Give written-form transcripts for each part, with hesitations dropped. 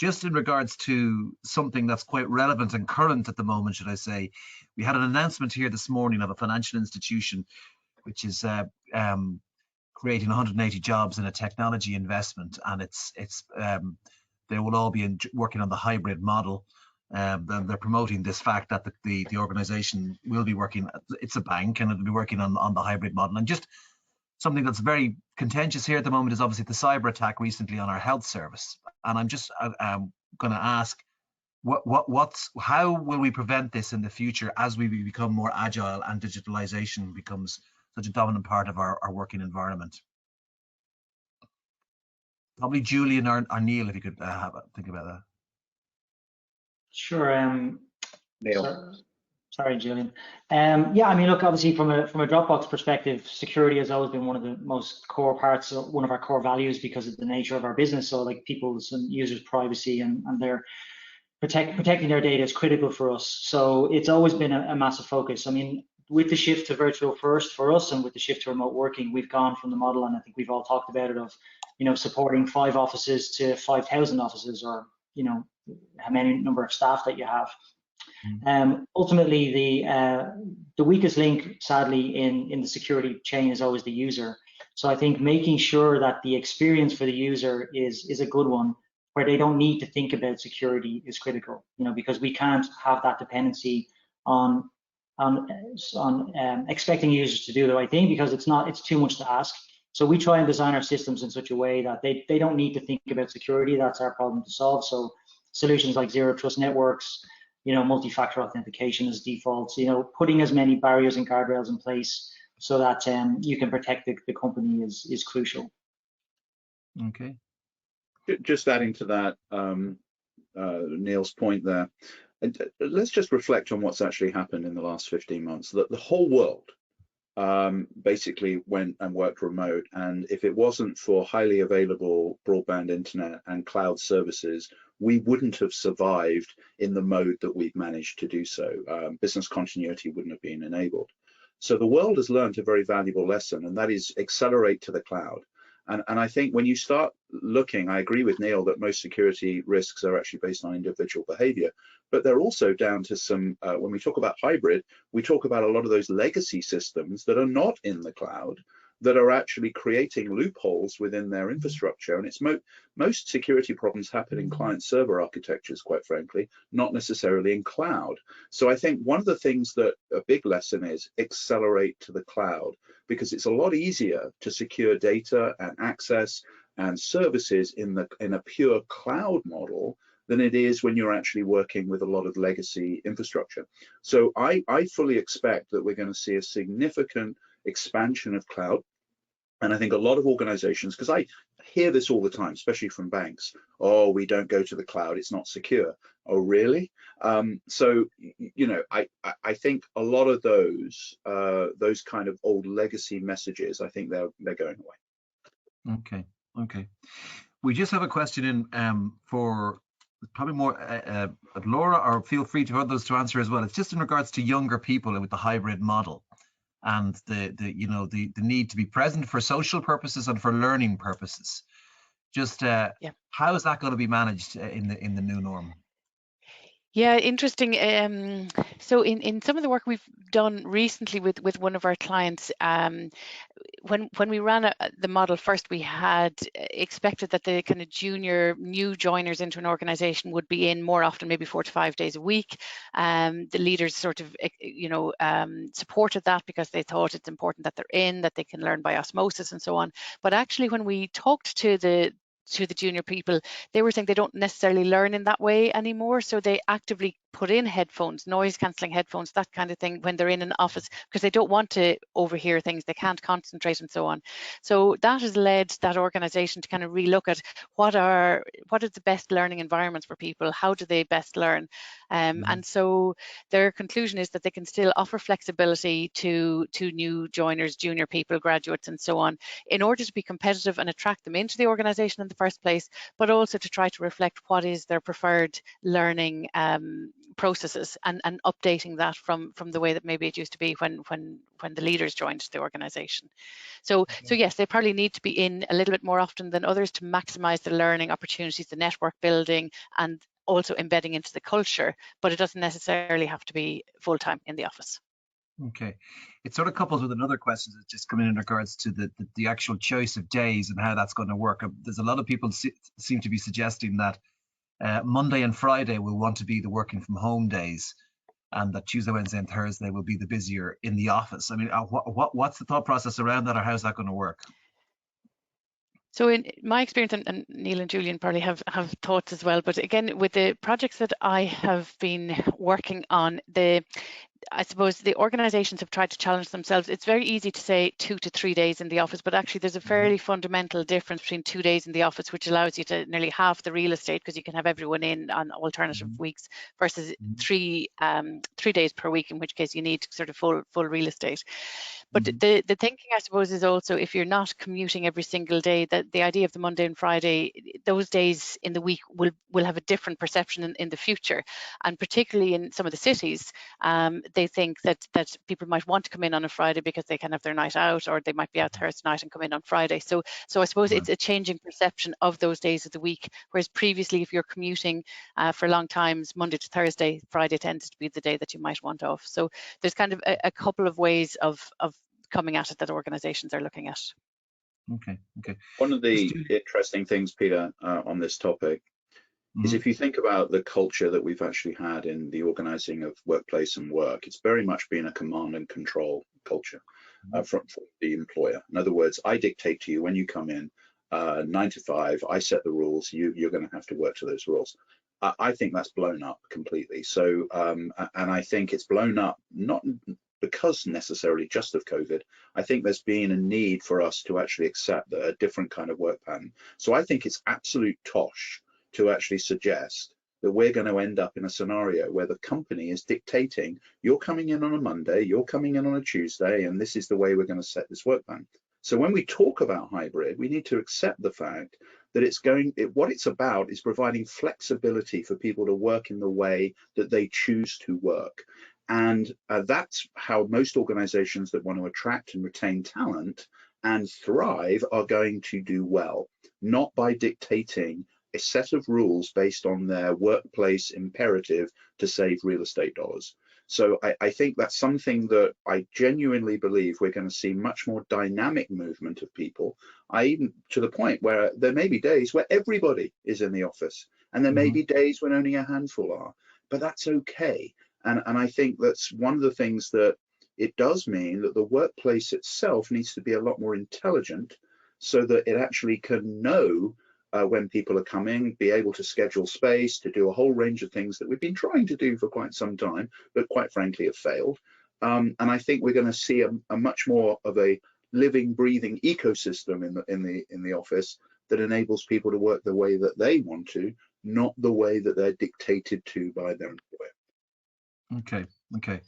just in regards to something that's quite relevant and current at the moment, should I say, we had an announcement here this morning of a financial institution which is creating 180 jobs in a technology investment, and they will all be working on the hybrid model. They're promoting this fact that the organization will be working. It's a bank, and it'll be working on the hybrid model. And just something that's very contentious here at the moment is obviously the cyber attack recently on our health service. And I'm just going to ask, how will we prevent this in the future as we become more agile and digitalization becomes such a dominant part of our working environment? Probably Julian or Neil, if you could think about that. Sure. Neil. Sorry, Julian. Yeah, I mean, look, obviously from a Dropbox perspective, security has always been one of the most core parts, one of our core values because of the nature of our business. So like people's and users' privacy and their protecting their data is critical for us. So it's always been a massive focus. I mean, with the shift to virtual first for us and with the shift to remote working, we've gone from the model, and I think we've all talked about it, of, supporting 5 offices to 5,000 offices, or, how many number of staff that you have. Ultimately, the weakest link, sadly, in the security chain is always the user. So I think making sure that the experience for the user is a good one, where they don't need to think about security, is critical. Because we can't have that dependency on expecting users to do the right thing, because it's too much to ask. So we try and design our systems in such a way that they don't need to think about security. That's our problem to solve. So solutions like zero trust networks, multi-factor authentication as defaults, putting as many barriers and guardrails in place so that you can protect the company is crucial. Okay. Just adding to that, Neil's point there, let's just reflect on what's actually happened in the last 15 months. That the whole world basically went and worked remote, and if it wasn't for highly available broadband internet and cloud services, we wouldn't have survived in the mode that we've managed to do so. Business continuity wouldn't have been enabled. So the world has learned a very valuable lesson, and that is accelerate to the cloud. And I think when you start looking, I agree with Neil that most security risks are actually based on individual behavior, but they're also down to some, when we talk about hybrid, we talk about a lot of those legacy systems that are not in the cloud, that are actually creating loopholes within their infrastructure. And it's most security problems happen in client server architectures, quite frankly, not necessarily in cloud. So I think one of the things that a big lesson is accelerate to the cloud, because it's a lot easier to secure data and access and services in a pure cloud model than it is when you're actually working with a lot of legacy infrastructure. So I fully expect that we're going to see a significant expansion of cloud. And I think a lot of organizations, because I hear this all the time, especially from banks, oh, we don't go to the cloud, it's not secure. Oh, really? So, I think a lot of those kind of old legacy messages, I think they're going away. Okay. We just have a question in for probably more Laura, or feel free to others to answer as well. It's just in regards to younger people with the hybrid model, and the need to be present for social purposes and for learning purposes. Just how is that going to be managed in the new norm? Yeah, interesting. So in some of the work we've done recently with one of our clients, when we ran the model first, we had expected that the kind of junior new joiners into an organization would be in more often, maybe 4 to 5 days a week. The leaders sort of, supported that because they thought it's important that they're in, that they can learn by osmosis and so on. But actually, when we talked to the junior people, they were saying they don't necessarily learn in that way anymore. So they actively put in headphones, noise cancelling headphones, that kind of thing when they're in an office, because they don't want to overhear things, they can't concentrate and so on. So that has led that organization to kind of relook at what are the best learning environments for people, how do they best learn? And so their conclusion is that they can still offer flexibility to new joiners, junior people, graduates and so on, in order to be competitive and attract them into the organization in the first place, but also to try to reflect what is their preferred learning processes and updating that from the way that maybe it used to be when the leaders joined the organization. So yes, they probably need to be in a little bit more often than others to maximize the learning opportunities, the network building, and also embedding into the culture, but it doesn't necessarily have to be full-time in the office. Okay, it sort of couples with another question that's just come in regards to the actual choice of days and how that's going to work. There's a lot of people seem to be suggesting that Monday and Friday will want to be the working from home days, and that Tuesday, Wednesday, and Thursday will be the busier in the office. I mean, what's the thought process around that, or how's that going to work? So in my experience, and Neil and Julian probably have thoughts as well, but again, with the projects that I have been working on, I suppose the organizations have tried to challenge themselves. It's very easy to say 2 to 3 days in the office, but actually there's a fairly fundamental difference between 2 days in the office, which allows you to nearly half the real estate because you can have everyone in on alternative weeks, versus 3 days per week, in which case you need sort of full real estate. But the thinking, I suppose, is also if you're not commuting every single day, that the idea of the Monday and Friday, those days in the week will have a different perception in the future. And particularly in some of the cities, they think that people might want to come in on a Friday because they can have their night out, or they might be out Thursday night and come in on Friday. So I suppose it's a changing perception of those days of the week. Whereas previously, if you're commuting for long times, Monday to Thursday, Friday tends to be the day that you might want off. So there's kind of a couple of ways of coming at it that organizations are looking at. Okay. One of the interesting things, Peter, on this topic is if you think about the culture that we've actually had in the organizing of workplace and work, it's very much been a command and control culture from the employer. In other words, I dictate to you when you come in, 9 to 5, I set the rules, you're going to have to work to those rules. I think that's blown up completely. So, and I think it's blown up not because necessarily just of COVID. I think there's been a need for us to actually accept a different kind of work pattern. So I think it's absolute tosh to actually suggest that we're going to end up in a scenario where the company is dictating, you're coming in on a Monday, you're coming in on a Tuesday, and this is the way we're going to set this work plan. So when we talk about hybrid, we need to accept the fact that what it's about is providing flexibility for people to work in the way that they choose to work. And that's how most organizations that want to attract and retain talent and thrive are going to do well, not by dictating a set of rules based on their workplace imperative to save real estate dollars. So I think that's something that I genuinely believe we're going to see much more dynamic movement of people, even to the point where there may be days where everybody is in the office, and there may be days when only a handful are, but that's okay. And I think that's one of the things that it does mean, that the workplace itself needs to be a lot more intelligent so that it actually can know when people are coming, be able to schedule space, to do a whole range of things that we've been trying to do for quite some time, but quite frankly have failed. And I think we're going to see a much more of a living, breathing ecosystem in the office that enables people to work the way that they want to, not the way that they're dictated to by their employer. Okay.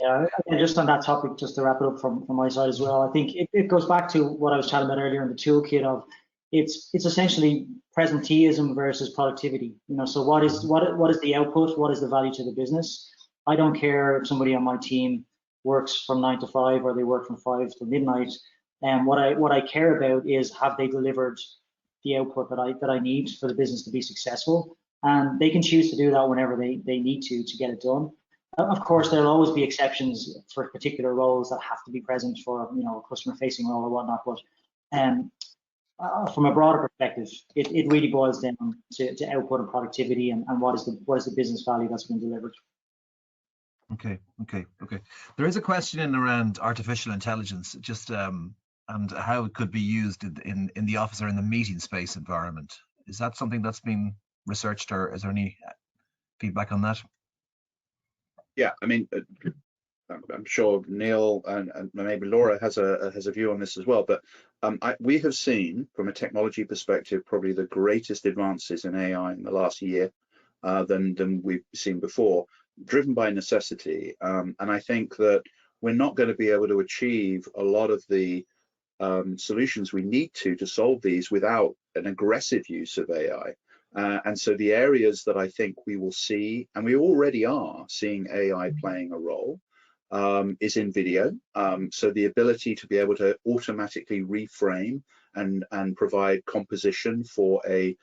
Yeah, and just on that topic, just to wrap it up from my side as well, I think it goes back to what I was chatting about earlier in the toolkit of it's essentially presenteeism versus productivity. So what is the output? What is the value to the business? I don't care if somebody on my team works from 9 to 5 or they work from 5 to midnight. And what I care about is, have they delivered the output that I need for the business to be successful? And they can choose to do that whenever they need to get it done. Of course, there'll always be exceptions for particular roles that have to be present for a customer-facing role or whatnot. But from a broader perspective, it really boils down to output and productivity and what is the business value that's been delivered. Okay. There is a question in around artificial intelligence, just and how it could be used in the office or in the meeting space environment. Is that something that's been researched, or is there any feedback on that? Yeah, I mean, I'm sure Neil and maybe Laura has a view on this as well, but we have seen, from a technology perspective, probably the greatest advances in AI in the last year than we've seen before, driven by necessity. And I think that we're not going to be able to achieve a lot of the solutions we need to solve these without an aggressive use of AI. And so the areas that I think we will see, and we already are seeing AI playing a role, is in video. So the ability to be able to automatically reframe and provide composition for an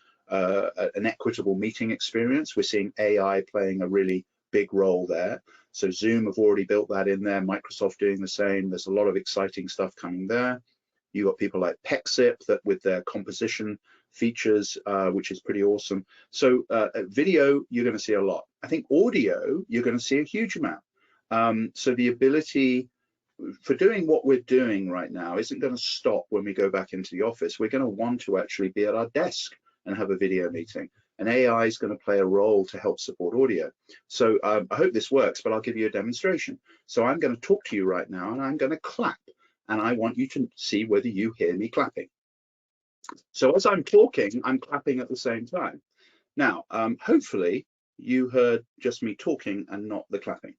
equitable meeting experience. We're seeing AI playing a really big role there. So Zoom have already built that in there, Microsoft doing the same. There's a lot of exciting stuff coming there. You've got people like Pexip that with their composition features, which is pretty awesome. So video, you're going to see a lot. I think audio, you're going to see a huge amount. So the ability for doing what we're doing right now isn't going to stop when we go back into the office. We're going to want to actually be at our desk and have a video meeting. And AI is going to play a role to help support audio. So I hope this works, but I'll give you a demonstration. So I'm going to talk to you right now and I'm going to clap. And I want you to see whether you hear me clapping. So as I'm talking, I'm clapping at the same time. Now, hopefully you heard just me talking and not the clapping.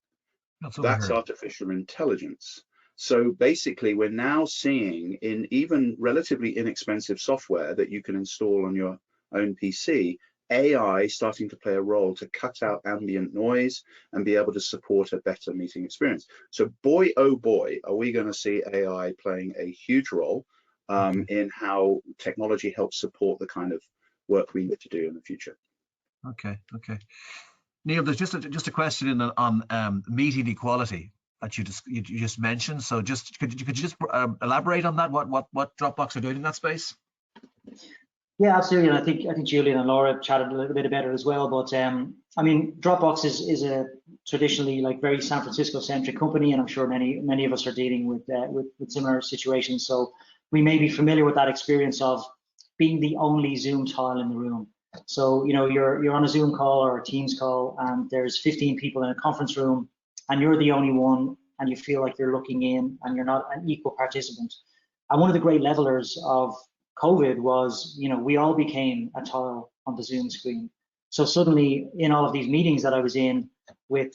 That's artificial intelligence. So basically, we're now seeing in even relatively inexpensive software that you can install on your own PC, AI starting to play a role to cut out ambient noise and be able to support a better meeting experience. So boy, oh boy, are we going to see AI playing a huge role in how technology helps support the kind of work we need to do in the future. Okay. Neil, there's just a question on meeting equality that you just mentioned. So could you just elaborate on that? What Dropbox are doing in that space? Yeah, absolutely. And I think Julian and Laura chatted a little bit about it as well. But I mean, Dropbox is a traditionally like very San Francisco centric company, and I'm sure many of us are dealing with similar situations. So we may be familiar with that experience of being the only Zoom tile in the room. So you're on a Zoom call or a Teams call, and there's 15 people in a conference room, and you're the only one, and you feel like you're looking in, and you're not an equal participant. And one of the great levelers of COVID was, we all became a tile on the Zoom screen. So suddenly, in all of these meetings that I was in with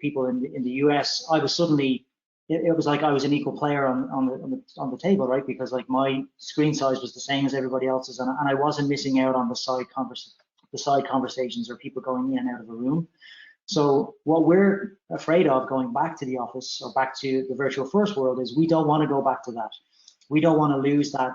people in the US, I was suddenly, it was like I was an equal player on the table, right? Because like my screen size was the same as everybody else's, and I wasn't missing out on the side conversations or people going in and out of the room. So what we're afraid of going back to the office or back to the virtual first world is we don't want to go back to that. We don't want to lose that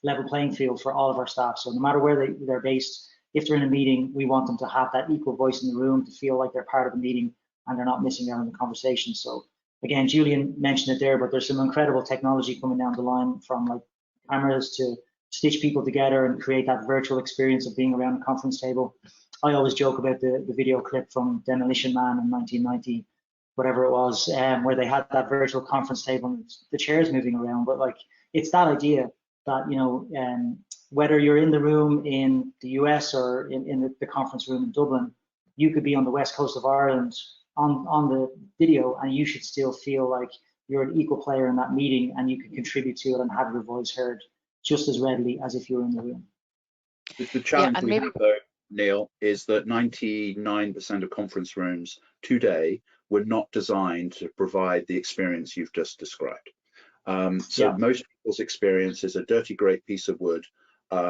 level playing field for all of our staff. So no matter where they're based, if they're in a meeting, we want them to have that equal voice in the room, to feel like they're part of the meeting and they're not missing out on the conversation. So again, Julian mentioned it there, but there's some incredible technology coming down the line, from like cameras to stitch people together and create that virtual experience of being around a conference table. I always joke about the video clip from Demolition Man in 1990, whatever it was, where they had that virtual conference table and the chairs moving around. But like, it's that idea that, whether you're in the room in the US or in the conference room in Dublin, you could be on the west coast of Ireland on the video, and you should still feel like you're an equal player in that meeting, and you can contribute to it and have your voice heard just as readily as if you were in the room. The challenge we have, though, Neil, is that 99% of conference rooms today were not designed to provide the experience you've just described. Most people's experience is a dirty, great piece of wood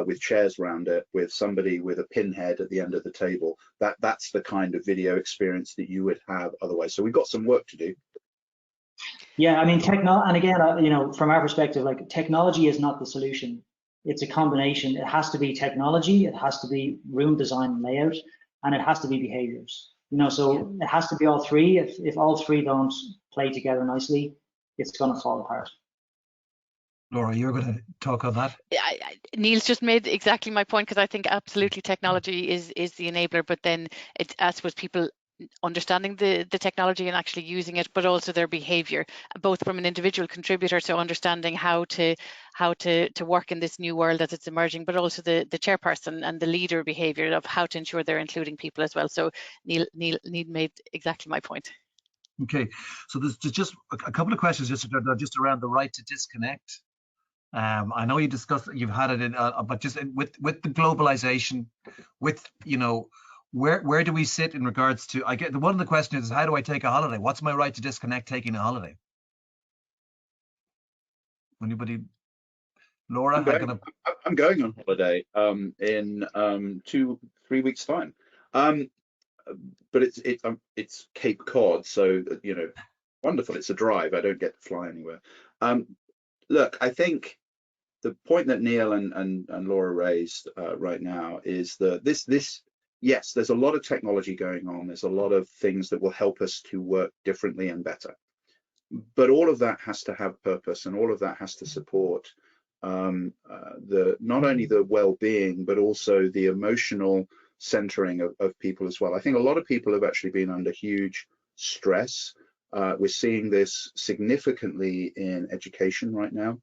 with chairs around it, with somebody with a pinhead at the end of the table. That's the kind of video experience that you would have otherwise. So we've got some work to do. Yeah, I mean, and again, from our perspective, like, technology is not the solution. It's a combination. It has to be technology, it has to be room design and layout, and it has to be behaviors. So it has to be all three. If all three don't play together nicely, it's going to fall apart. Laura, you're going to talk on that? Neil's just made exactly my point, because I think absolutely technology is the enabler, but then it's, I suppose, people understanding the technology and actually using it, but also their behavior, both from an individual contributor, so understanding how to work in this new world as it's emerging, but also the chairperson and the leader behavior of how to ensure they're including people as well. So Neil made exactly my point. Okay, so there's just a couple of questions just around the right to disconnect. I know you discussed, you've had it in, but just with the globalization, with where do we sit in regards to? I get one of the questions is, how do I take a holiday? What's my right to disconnect taking a holiday? Anybody? Laura, I'm going on holiday in 2-3 weeks time. But it's Cape Cod, so you know, wonderful. It's a drive. I don't get to fly anywhere. Look, I think the point that Neil and Laura raised right now is that yes, there's a lot of technology going on. There's a lot of things that will help us to work differently and better. But all of that has to have purpose, and all of that has to support not only the well-being, but also the emotional centering of people as well. I think a lot of people have actually been under huge stress. We're seeing this significantly in education right now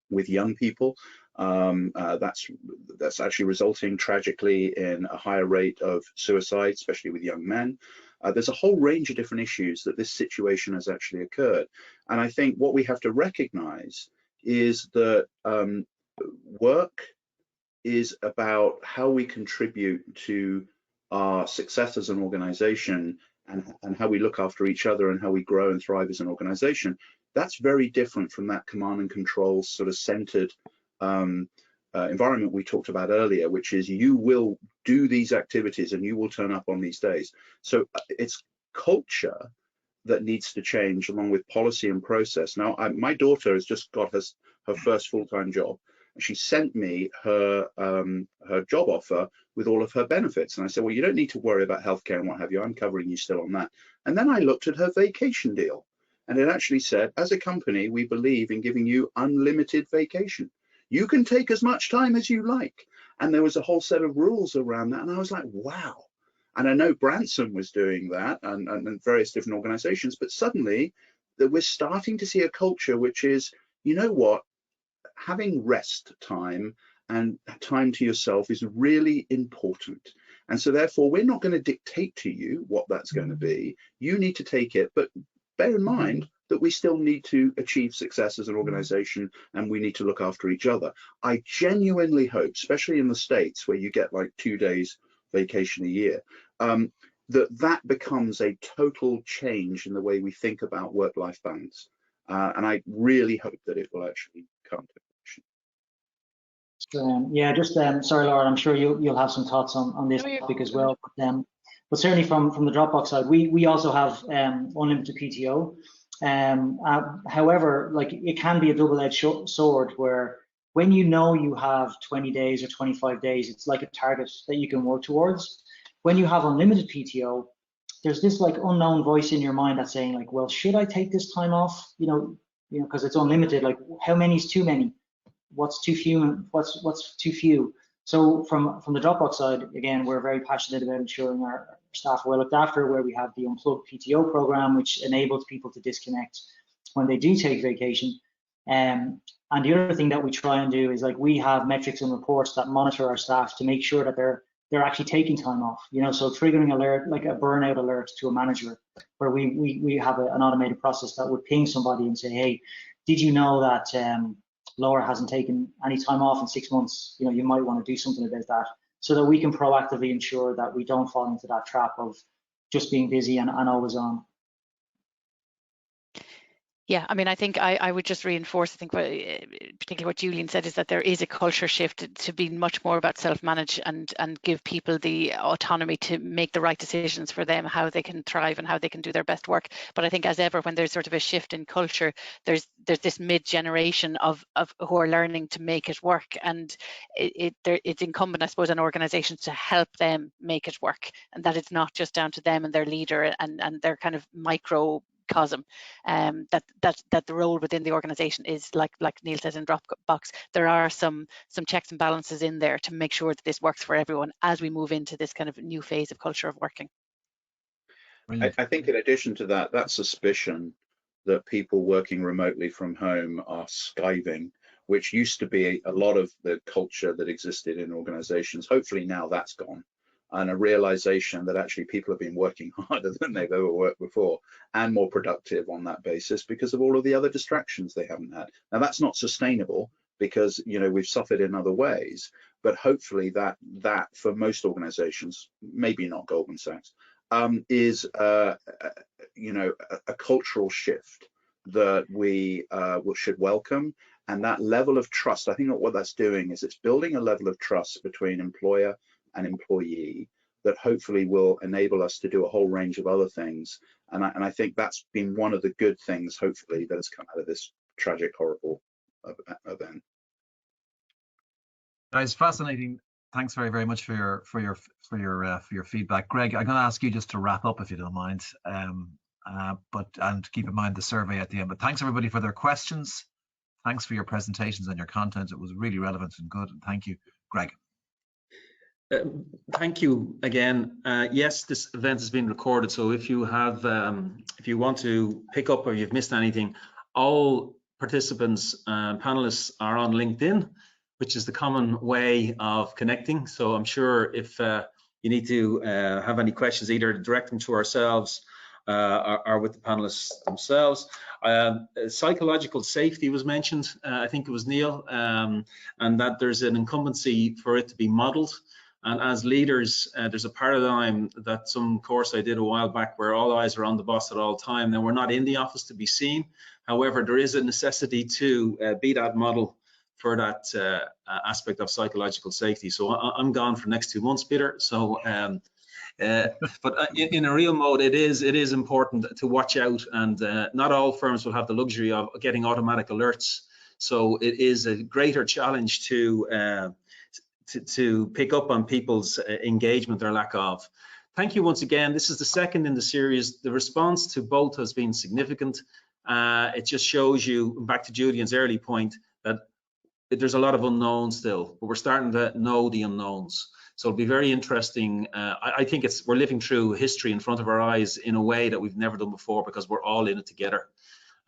with young people. That's actually resulting tragically in a higher rate of suicide, especially with young men. There's a whole range of different issues that this situation has actually occurred. And I think what we have to recognize is that work is about how we contribute to our success as an organization, and how we look after each other, and how we grow and thrive as an organization. That's very different from that command and control sort of centered environment we talked about earlier, which is you will do these activities and you will turn up on these days. So it's culture that needs to change, along with policy and process. Now, my daughter has just got her first full-time job. She sent me her job offer with all of her benefits, and I said, well, you don't need to worry about healthcare and what have you. I'm covering you still on that. And then I looked at her vacation deal, and it actually said, as a company, we believe in giving you unlimited vacation. You can take as much time as you like. And there was a whole set of rules around that, and I was like, wow. And I know Branson was doing that, and various different organizations, but suddenly that we're starting to see a culture which is, you know what, having rest time and time to yourself is really important. And so therefore, we're not going to dictate to you what that's going to be. You need to take it, but bear in mind that we still need to achieve success as an organization, and we need to look after each other. I genuinely hope, especially in the States where you get like 2 days vacation a year, that becomes a total change in the way we think about work-life balance. And I really hope that it will actually come to fruition. Yeah, just sorry, Laura, I'm sure you'll have some thoughts on this topic as well. But certainly from the Dropbox side, we also have unlimited PTO. However, like, it can be a double-edged sword, where when you know you have 20 days or 25 days, it's like a target that you can work towards. When you have unlimited PTO, there's this like unknown voice in your mind that's saying like, well, should I take this time off? You know, because it's unlimited. Like, how many is too many? What's too few? What's too few? So from the Dropbox side, again, we're very passionate about ensuring our staff are well looked after, where we have the Unplugged PTO program, which enables people to disconnect when they do take vacation. And the other thing that we try and do is, like, we have metrics and reports that monitor our staff to make sure that they're actually taking time off. You know, so triggering alert, like a burnout alert to a manager, where we have an automated process that would ping somebody and say, hey, did you know that Laura hasn't taken any time off in 6 months? You know, you might want to do something about that, so that we can proactively ensure that we don't fall into that trap of just being busy and always on. Yeah, I mean, I think I would just reinforce, I think, particularly what Julian said, is that there is a culture shift to be much more about self-manage and give people the autonomy to make the right decisions for them, how they can thrive and how they can do their best work. But I think, as ever, when there's sort of a shift in culture, there's this mid-generation of who are learning to make it work, and it's incumbent, I suppose, on organizations to help them make it work, and that it's not just down to them and their leader and their kind of microcosm. That the role within the organization is, like Neil says in Dropbox, there are some checks and balances in there to make sure that this works for everyone as we move into this kind of new phase of culture of working. I think in addition to that, that suspicion that people working remotely from home are skiving, which used to be a lot of the culture that existed in organizations, hopefully now that's gone. And a realization that actually people have been working harder than they've ever worked before, and more productive on that basis, because of all of the other distractions they haven't had. Now, that's not sustainable, because, you know, we've suffered in other ways, but hopefully that for most organizations, maybe not Goldman Sachs, is you know, a cultural shift that we should welcome, And that level of trust, I think that what that's doing is it's building a level of trust between employer and employee that hopefully will enable us to do a whole range of other things. And I think that's been one of the good things, hopefully, that has come out of this tragic, horrible event. Guys, fascinating. Thanks very, very much for your feedback. Greg, I'm going to ask you just to wrap up if you don't mind, and keep in mind the survey at the end. But thanks everybody for their questions. Thanks for your presentations and your content. It was really relevant and good. And thank you, Greg. Thank you again. Yes, this event has been recorded. So if you have, if you want to pick up or you've missed anything, all participants, panelists are on LinkedIn, which is the common way of connecting. So I'm sure if you need to have any questions, either direct them to ourselves or with the panelists themselves. Psychological safety was mentioned, I think it was Neil, and that there's an incumbency for it to be modelled. And as leaders, there's a paradigm that some course I did a while back where all eyes are on the boss at all time. Now, we're not in the office to be seen. However, there is a necessity to be that model for that aspect of psychological safety. So I'm gone for the next 2 months, Peter. So, but in a real mode, it is important to watch out, and not all firms will have the luxury of getting automatic alerts. So it is a greater challenge to pick up on people's engagement or lack of. Thank you once again. This is the second in the series. The response to both has been significant. It just shows you, back to Julian's early point, that there's a lot of unknowns still, but we're starting to know the unknowns. So it'll be very interesting. I think we're living through history in front of our eyes in a way that we've never done before, because we're all in it together.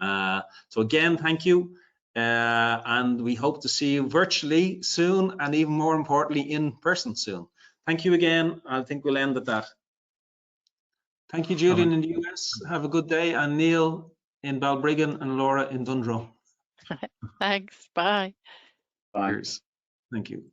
So again, thank you. And we hope to see you virtually soon, and even more importantly, in person soon. Thank you again. I think we'll end at that. Thank you, Julian in the US. Have a good day. And Neil in Balbriggan and Laura in Dundrum. Thanks. Bye. Bye. Cheers. Thank you.